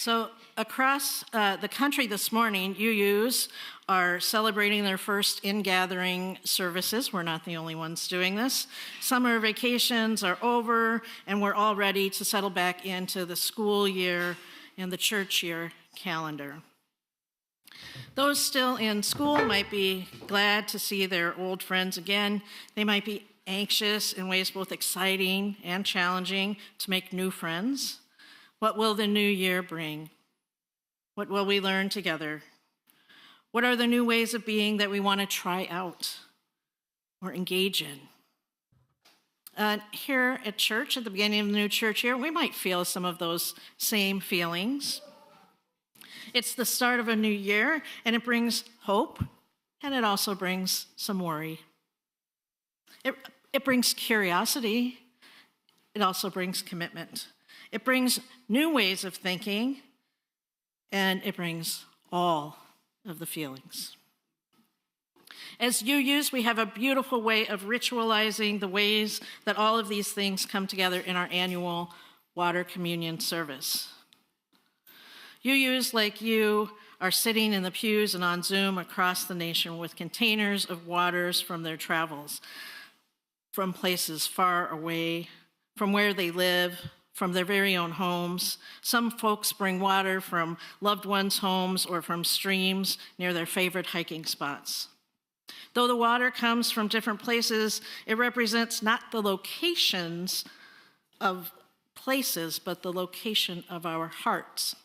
So across the country this morning, UUs are celebrating their first in-gathering services. We're not the only ones doing this. Summer vacations are over, and we're all ready to settle back into the school year and the church year calendar. Those still in school might be glad to see their old friends again. They might be anxious in ways both exciting and challenging to make new friends. What will the new year bring? What will we learn together? What are the new ways of being that we want to try out or engage in? Here at church, at the beginning of the new church year, we might feel some of those same feelings. It's the start of a new year, and it brings hope, and it also brings some worry. It brings curiosity. It also brings commitment. It brings new ways of thinking, and it brings all of the feelings. As UUs, we have a beautiful way of ritualizing the ways that all of these things come together in our annual water communion service. UUs like you are sitting in the pews and on Zoom across the nation with containers of waters from their travels, from places far away, from where they live, from their very own homes. Some folks bring water from loved ones' homes or from streams near their favorite hiking spots. Though the water comes from different places, it represents not the locations of places, but the location of our hearts.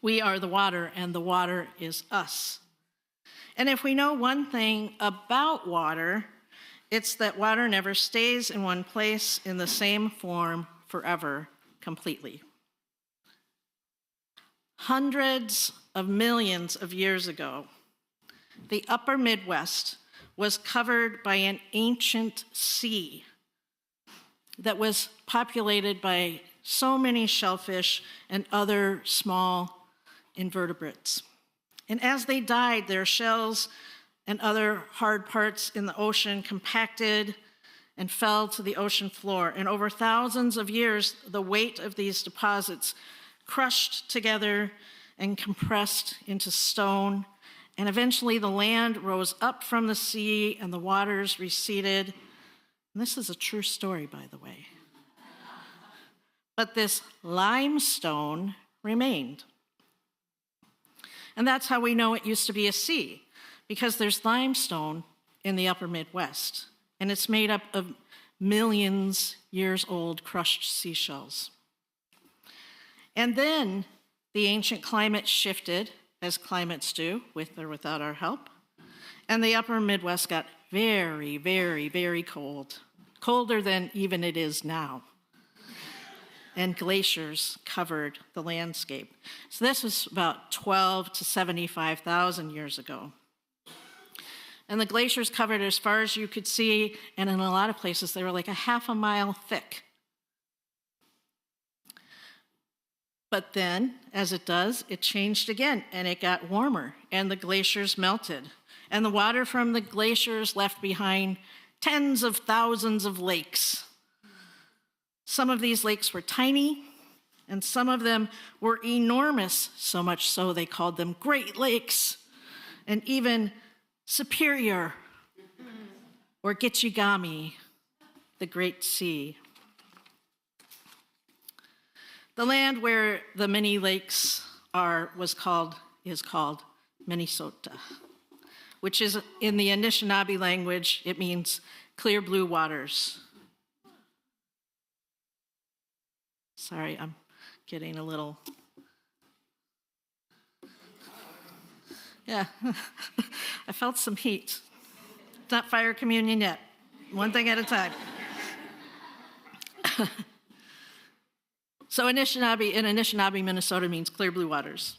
We are the water, and the water is us. And if we know one thing about water, it's that water never stays in one place in the same form forever, completely. Hundreds of millions of years ago, the upper Midwest was covered by an ancient sea that was populated by so many shellfish and other small invertebrates. And as they died, their shells and other hard parts in the ocean compacted and fell to the ocean floor. And over thousands of years, the weight of these deposits crushed together and compressed into stone. And eventually the land rose up from the sea and the waters receded. And this is a true story, by the way. But this limestone remained. And that's how we know it used to be a sea, because there's limestone in the upper Midwest, and it's made up of millions years old crushed seashells. And then the ancient climate shifted, as climates do, with or without our help, and the upper Midwest got very, very, very cold, colder than even it is now. And glaciers covered the landscape. So this was about 12 to 75,000 years ago. And the glaciers covered as far as you could see, and in a lot of places they were like a half a mile thick. But then, as it does, it changed again, and it got warmer, and the glaciers melted. And the water from the glaciers left behind tens of thousands of lakes. Some of these lakes were tiny, and some of them were enormous, so much so they called them Great Lakes, and even Superior, or Gitchigami, the Great Sea. The land where the many lakes are is called Minnesota, which is, in the Anishinaabe language, it means clear blue waters. Sorry, I'm getting a little... Yeah, I felt some heat. It's not fire communion yet. One thing at a time. So Anishinaabe, Minnesota means clear blue waters.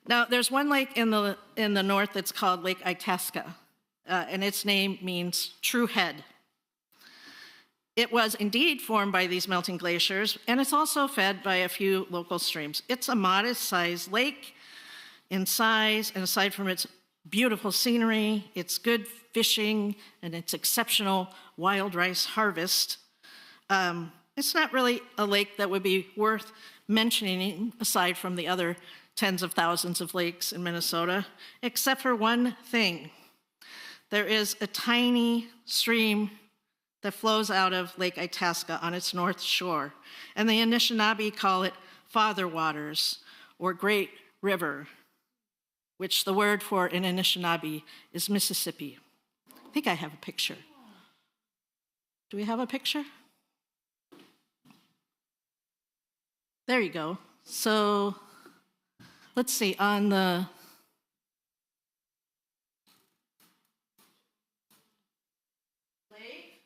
Now, there's one lake in the north that's called Lake Itasca, and its name means true head. It was indeed formed by these melting glaciers, and it's also fed by a few local streams. It's a modest-sized lake in size, and aside from its beautiful scenery, its good fishing, and its exceptional wild rice harvest, it's not really a lake that would be worth mentioning, aside from the other tens of thousands of lakes in Minnesota, except for one thing. There is a tiny stream that flows out of Lake Itasca on its north shore, and the Anishinaabe call it Father Waters, or Great River, which the word for in Anishinaabe is Mississippi. I think I have a picture. Do we have a picture? There you go. So let's see, on the Lake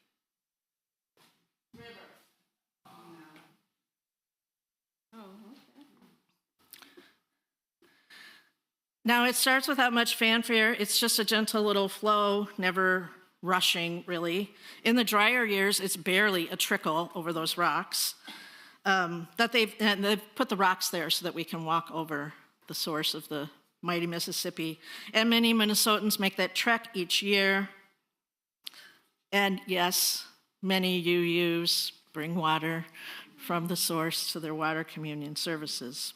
River. Oh, okay. Now it starts without much fanfare. It's just a gentle little flow, never rushing, really. In the drier years, it's barely a trickle over those rocks. They've put the rocks there so that we can walk over the source of the mighty Mississippi. And many Minnesotans make that trek each year. And yes, many UUs bring water from the source to their water communion services.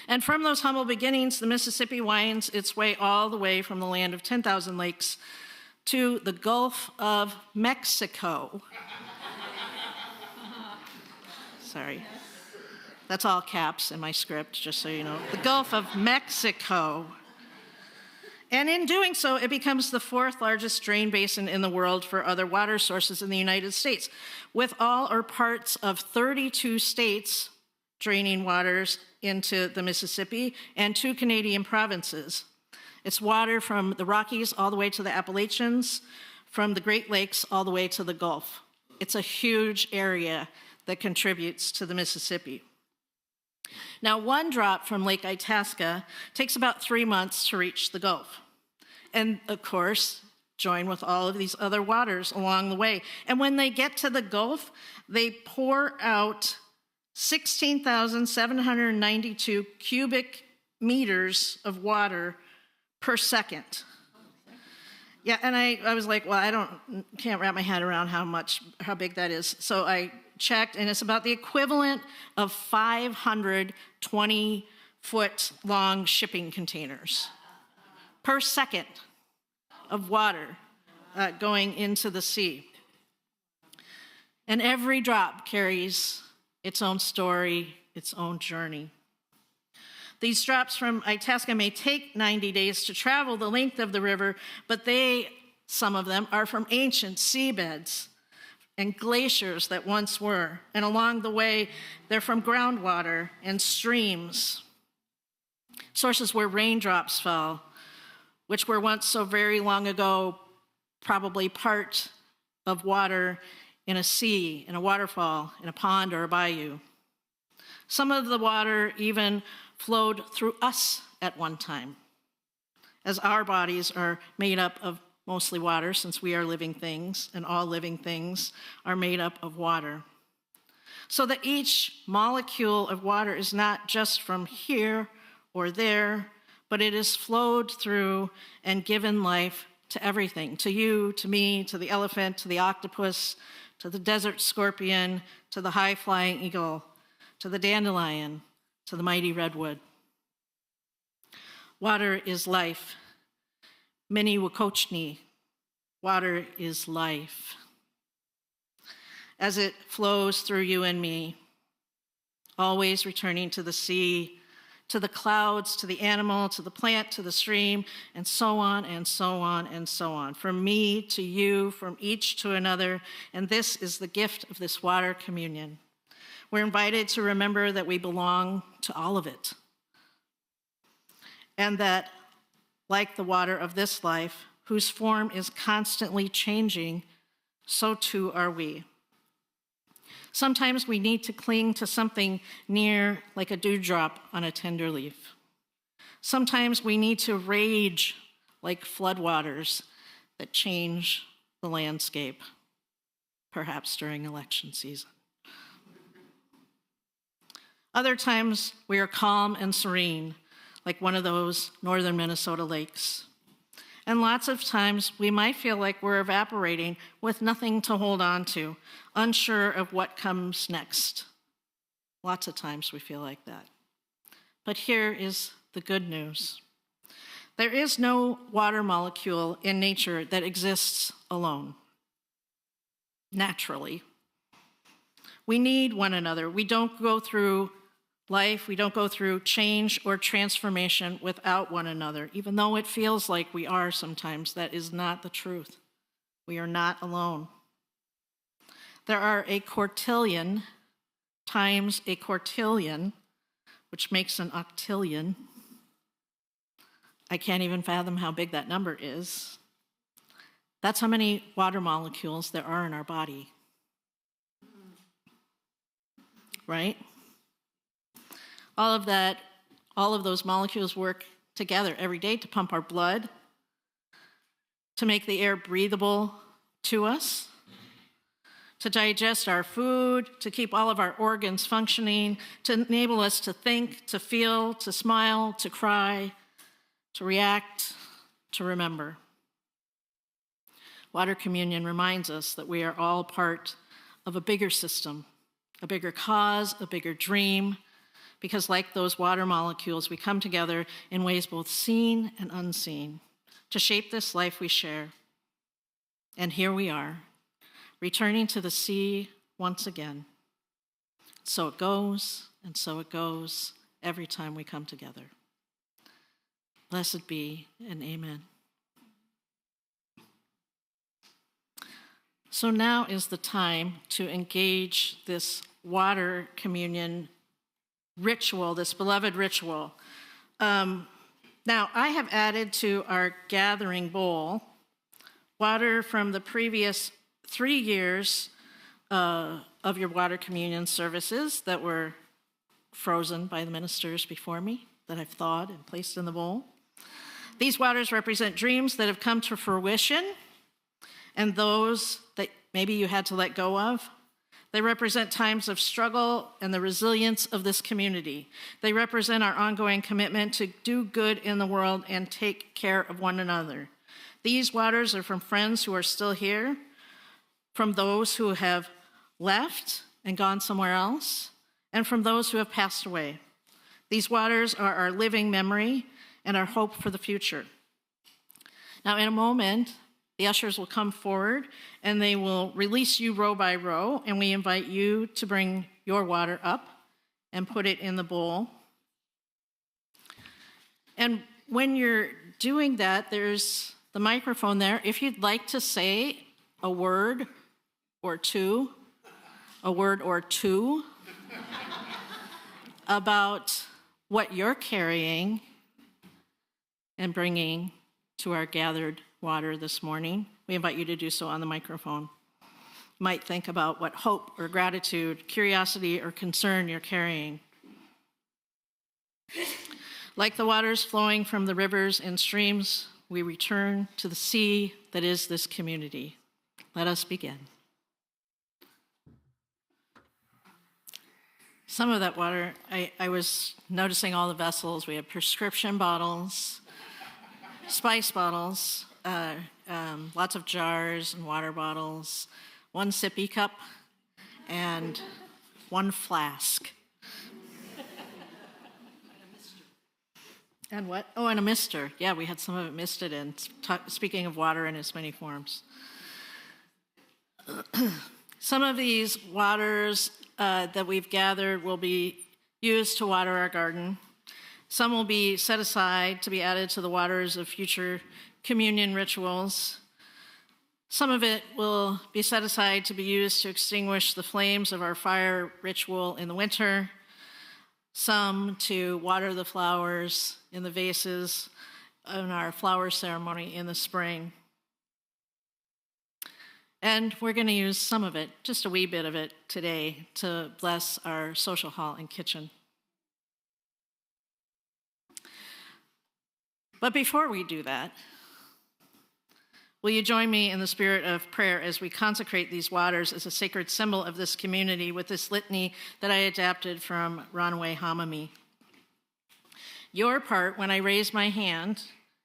And from those humble beginnings, the Mississippi winds its way all the way from the land of 10,000 lakes to the Gulf of Mexico. Sorry. That's all caps in my script, just so you know. The Gulf of Mexico. And in doing so, it becomes the fourth largest drain basin in the world for other water sources in the United States, with all or parts of 32 states draining waters into the Mississippi and 2 Canadian provinces. It's water from the Rockies all the way to the Appalachians, from the Great Lakes all the way to the Gulf. It's a huge area that contributes to the Mississippi. Now, one drop from Lake Itasca takes about 3 months to reach the Gulf. And of course, join with all of these other waters along the way. And when they get to the Gulf, they pour out 16,792 cubic meters of water per second. Yeah, and I was like, well, can't wrap my head around how big that is. So I checked, and it's about the equivalent of 500 20-foot long shipping containers per second of water going into the sea. And every drop carries its own story, its own journey. These drops from Itasca may take 90 days to travel the length of the river, but some of them are from ancient seabeds and glaciers that once were. And along the way, they're from groundwater and streams, sources where raindrops fell, which were once so very long ago probably part of water in a sea, in a waterfall, in a pond or a bayou. Some of the water even flowed through us at one time, as our bodies are made up of mostly water, since we are living things, and all living things are made up of water. So that each molecule of water is not just from here or there, but it is flowed through and given life to everything, to you, to me, to the elephant, to the octopus, to the desert scorpion, to the high-flying eagle, to the dandelion, to the mighty redwood. Water is life. Many Wakochni, water is life. As it flows through you and me, always returning to the sea, to the clouds, to the animal, to the plant, to the stream, and so on and so on and so on. From me to you, from each to another, and this is the gift of this water communion. We're invited to remember that we belong to all of it, and that, like the water of this life, whose form is constantly changing, so too are we. Sometimes we need to cling to something near like a dewdrop on a tender leaf. Sometimes we need to rage like floodwaters that change the landscape, perhaps during election season. Other times we are calm and serene, like one of those northern Minnesota lakes. And lots of times we might feel like we're evaporating with nothing to hold on to, unsure of what comes next. Lots of times we feel like that. But here is the good news. There is no water molecule in nature that exists alone, naturally. We need one another. We don't go through life, we don't go through change or transformation without one another. Even though it feels like we are sometimes, that is not the truth. We are not alone. There are a quartillion times a quartillion, which makes an octillion. I can't even fathom how big that number is. That's how many water molecules there are in our body. Right? All of those molecules work together every day to pump our blood, to make the air breathable to us, to digest our food, to keep all of our organs functioning, to enable us to think, to feel, to smile, to cry, to react, to remember. Water communion reminds us that we are all part of a bigger system, a bigger cause, a bigger dream, because like those water molecules, we come together in ways both seen and unseen to shape this life we share. And here we are, returning to the sea once again. So it goes, and so it goes, every time we come together. Blessed be, and amen. So now is the time to engage this water communion ritual, this beloved ritual. Now, I have added to our gathering bowl water from the previous 3 years of your water communion services that were frozen by the ministers before me, that I've thawed and placed in the bowl. These waters represent dreams that have come to fruition and those that maybe you had to let go of. They represent times of struggle and the resilience of this community. They represent our ongoing commitment to do good in the world and take care of one another. These waters are from friends who are still here, from those who have left and gone somewhere else, and from those who have passed away. These waters are our living memory and our hope for the future. Now, in a moment, the ushers will come forward and they will release you row by row, and we invite you to bring your water up and put it in the bowl. And when you're doing that, there's the microphone there. If you'd like to say a word or two about what you're carrying and bringing to our gathered water this morning, we invite you to do so on the microphone. You might think about what hope or gratitude, curiosity or concern you're carrying. Like the waters flowing from the rivers and streams, we return to the sea that is this community. Let us begin. Some of that water, I was noticing all the vessels. We have prescription bottles, spice bottles, lots of jars and water bottles, one sippy cup, and one flask. And what? Oh, and a mister. Yeah, we had some of it misted in. Speaking of water in its many forms. Some of these waters that we've gathered will be used to water our garden. Some will be set aside to be added to the waters of future communion rituals. Some of it will be set aside to be used to extinguish the flames of our fire ritual in the winter. Some to water the flowers in the vases in our flower ceremony in the spring. And we're going to use some of it, just a wee bit of it today, to bless our social hall and kitchen. But before we do that, will you join me in the spirit of prayer as we consecrate these waters as a sacred symbol of this community with this litany that I adapted from Runaway Homily. Your part, when I raise my hand,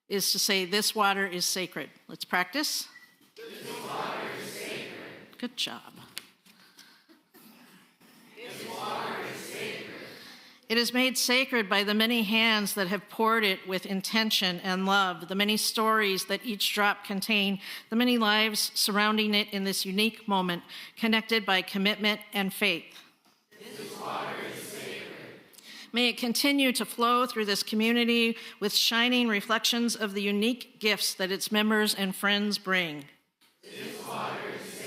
is to say, "This water is sacred." Let's practice. This water is sacred. Good job. This water is sacred. It is made sacred by the many hands that have poured it with intention and love, the many stories that each drop contain, the many lives surrounding it in this unique moment, connected by commitment and faith. This water is sacred. May it continue to flow through this community with shining reflections of the unique gifts that its members and friends bring. This water is sacred.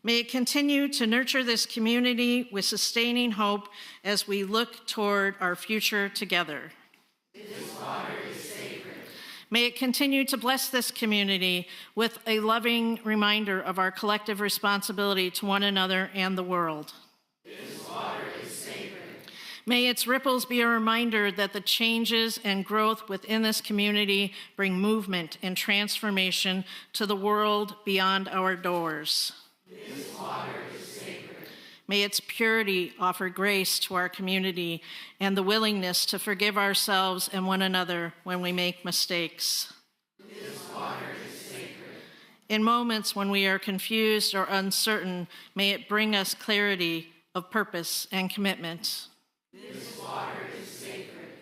May it continue to nurture this community with sustaining hope as we look toward our future together. This water is sacred. May it continue to bless this community with a loving reminder of our collective responsibility to one another and the world. This water is sacred. May its ripples be a reminder that the changes and growth within this community bring movement and transformation to the world beyond our doors. This water is sacred. May its purity offer grace to our community and the willingness to forgive ourselves and one another when we make mistakes. This water is sacred. In moments when we are confused or uncertain, may it bring us clarity of purpose and commitment. This water is sacred.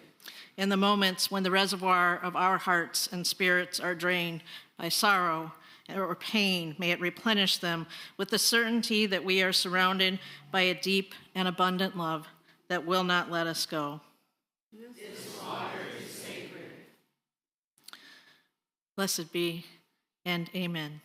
In the moments when the reservoir of our hearts and spirits are drained by sorrow or pain, may it replenish them with the certainty that we are surrounded by a deep and abundant love that will not let us go. This water is sacred. Blessed be, and amen.